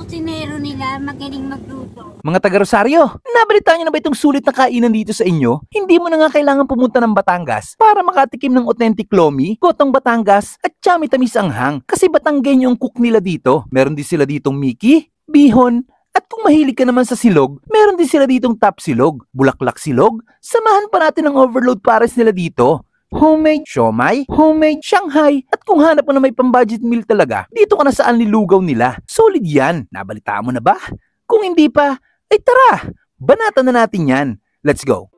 kusinero nila magaling magluto. Mga taga Rosario, nabalitaan niyo na ba itong sulit na kainan dito sa inyo? Hindi mo na nga kailangan pumunta ng Batangas para makatikim ng authentic lomi, gotong Batangas at chami-tamis anghang kasi Batanggenyo ang cook nila dito. Meron din sila ditong Miki, bihon, at kung mahilig ka naman sa silog, meron din sila ditong top silog, bulaklak silog. Samahan pa natin ang overload pares nila dito. Homemade siomai, homemade Shanghai, at kung hanap mo na may pang-budget meal talaga, dito ka na sa nilugaw nila. Solid yan. Nabalitaan mo na ba? Kung hindi pa, ay tara, banatan na natin yan. Let's go.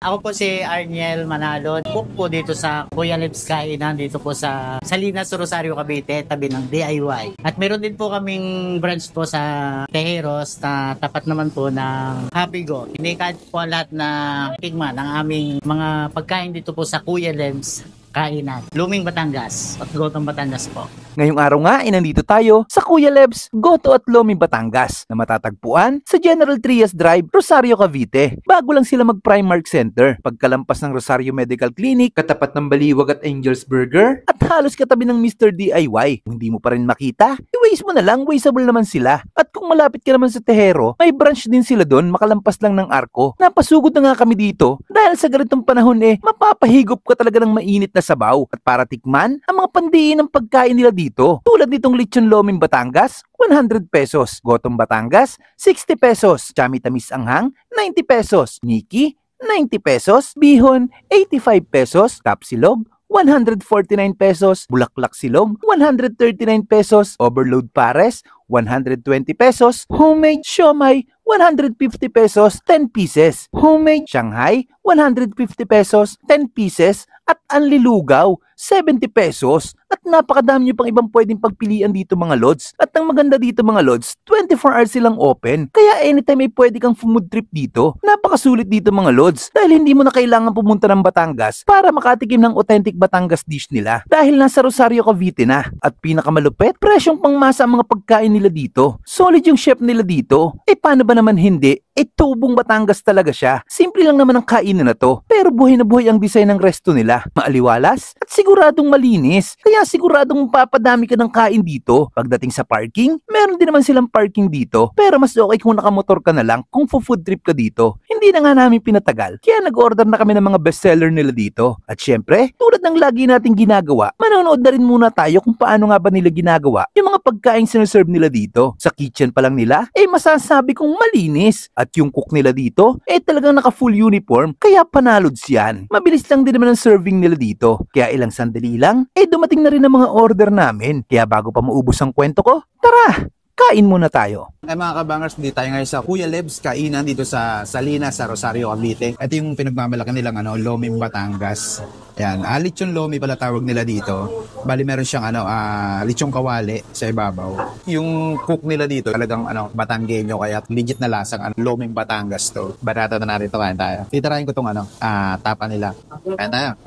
Ako po si Arniel Manalo, cook po dito sa Kuya Libs Kainan, dito po sa Salinas, Rosario, Cavite, tabi ng DIY. At meron din po kaming branch po sa Tejeros na tapat naman po ng Happy Go. Inikad po ang lahat na tikman ng aming mga pagkain dito po sa Kuya Libs Kainan, Luming Batangas at Gotong Batangas po. Ngayong araw nga ay nandito tayo sa Kuya Lebs, Goto at Lomi Batangas na matatagpuan sa General Trias Drive, Rosario, Cavite. Bago lang sila mag-Primark Center. Pagkalampas ng Rosario Medical Clinic, katapat ng Baliwag at Angel's Burger, at halos katabi ng Mr. DIY. Kung hindi mo pa rin makita, i-waste mo na lang, wasteable naman sila. At kung malapit ka naman sa Tejero, may branch din sila doon makalampas lang ng Arco. Napasugod na nga kami dito dahil sa ganitong panahon mapapahigop ka talaga ng mainit na sabaw. At para tikman ang mga pandiin ng pagkain nila dito, tulad nitong lechon loming Batangas, 100 pesos. Gotong Batangas, 60 pesos. Chami-tamis anghang, 90 pesos. Miki, 90 pesos. Bihon, 85 pesos. Tapsilog, 149 pesos. Bulaklak silog, 139 pesos. Overload pares, 120 pesos. Homemade siomai, 150 pesos, 10 pieces. Homemade Shanghai, 150 pesos, 10 pieces. At anlilugaw, 70 pesos. At napakadami nyo pang ibang pwedeng pagpilian dito mga lods. At ang maganda dito mga lods, 24 hours silang open. Kaya anytime ay pwede kang food trip dito. Napakasulit dito mga lods. Dahil hindi mo na kailangan pumunta ng Batangas para makatikim ng authentic Batangas dish nila. Dahil nasa Rosario, Cavite na. At pinakamalupit, presyong pangmasa ang mga pagkain nila dito. Solid yung chef nila dito. Paano ba naman hindi? Tubong Batangas talaga siya. Simple lang naman ang kainan na to. Pero buhay na buhay ang design ng resto nila. Maaliwalas at siguradong malinis. Kaya siguradong papadami ka ng kain dito. Pagdating sa parking, meron din naman silang parking dito. Pero mas okay kung nakamotor ka na lang kung food trip ka dito. Hindi na nga namin pinatagal. Kaya nag-order na kami ng mga bestseller nila dito. At syempre, tulad ng lagi nating ginagawa, manonood na rin muna tayo kung paano nga ba nila ginagawa yung mga pagkain sinaserve nila dito. Sa kitchen pa lang nila, masasabi kong malinis. At yung cook nila dito, talagang naka-full uniform, kaya panalods yan. Mabilis lang din naman ang serving nila dito. Kaya ilang sandali lang, dumating na rin ang mga order namin. Kaya bago pa maubos ang kwento ko, tara! Kain muna tayo. Mga kabangers, dito tayo ngayon sa Kuya Lebs Kainan dito sa Salinas, sa Rosario, Cavite. Ito yung pinagmamalaki nilang Lomi Batangas. Ayan, lechon lomi pala tawag nila dito. Bali meron siyang lechong kawali sa ibabaw. Yung cook nila dito talagang Batanggenyo kaya legit na lasang loming Batangas to. Barata na natin ito, kain tayo. Titirahin ko tong tapa nila. Kain tayo.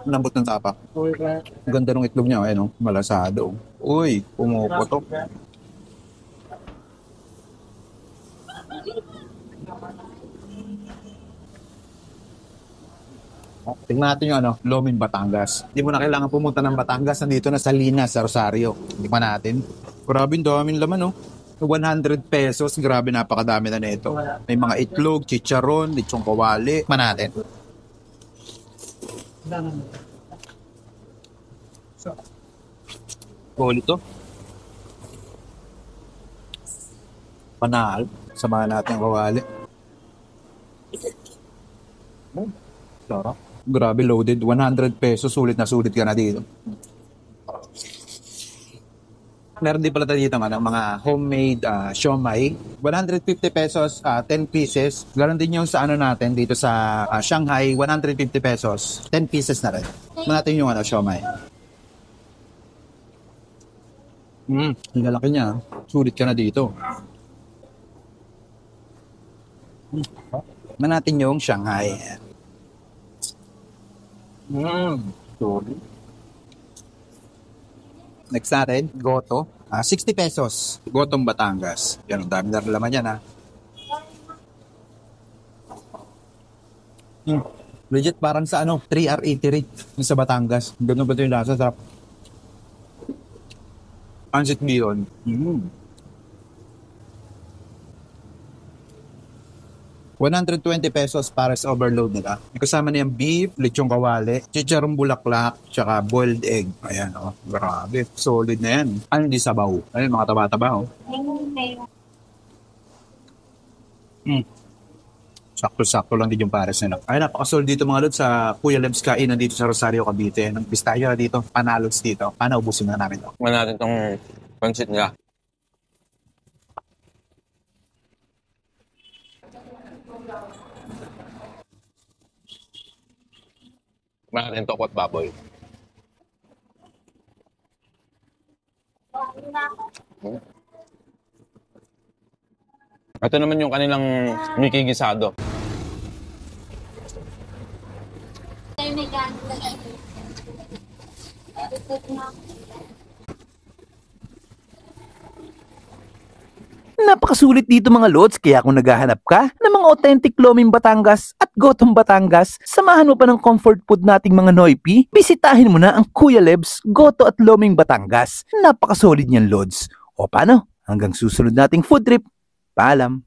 Lambot ng tapa. Ganda ng itlog niya, malasado. Uy, pumuputok. Tingnan natin yung Loming Batangas. Hindi mo na kailangan pumunta ng Batangas, nandito na sa Salinas, sa Rosario. Tingnan natin. Grabe, daming laman, 100 pesos, grabe, napakadami na nito. May mga itlog, chicharon, lechong kawali. Tingnan natin. Ulit to. Panal. Samahan natin ang kawali. Sarap. Grabe, loaded. 100 pesos. Sulit na sulit ka na dito. Meron din pala tayo dito mga homemade siomai. 150 pesos, 10 pieces. Ganon din yung sa natin dito sa Shanghai, 150 pesos. 10 pieces na rin. Natin yung siomai. Ang lalaki niya. Sulit ka na dito. Natin yung Shanghai. Sorry. Next natin, goto. 60 pesos. Gotong Batangas. Yan, ang dami na rin laman yan ha. Legit parang sa 3R83 yung sa Batangas. Ganun ba ito yung lasa? Sarap. Pancit Bihon. 120 pesos para sa overload nila. May kasama na yung beef, lechong kawali, chicharong bulaklak, tsaka boiled egg. Ayan, grabe. Solid na yan. Ano hindi sabaw? Ayun, mga taba-taba, Sakto-sakto lang din yung pares nila. Ay, napakasolid dito mga lods sa Kuya Lebs Kainan dito sa Rosario, Cavite. Nang pistayo dito, panalods dito. Paano ubusin na namin ito? Kumain natin tong pancit nila. Kumain natin tokwa at baboy. Ito naman yung kanilang Mickey Gisado. Napakasulit dito mga lods, kaya kung naghahanap ka ng mga authentic Loming Batangas at Gotong Batangas, samahan mo pa ng comfort food nating mga Noipi, bisitahin mo na ang Kuya Lebs, Goto at Loming Batangas. Napakasolid niyan lods. O paano? Hanggang susunod nating food trip. Paalam!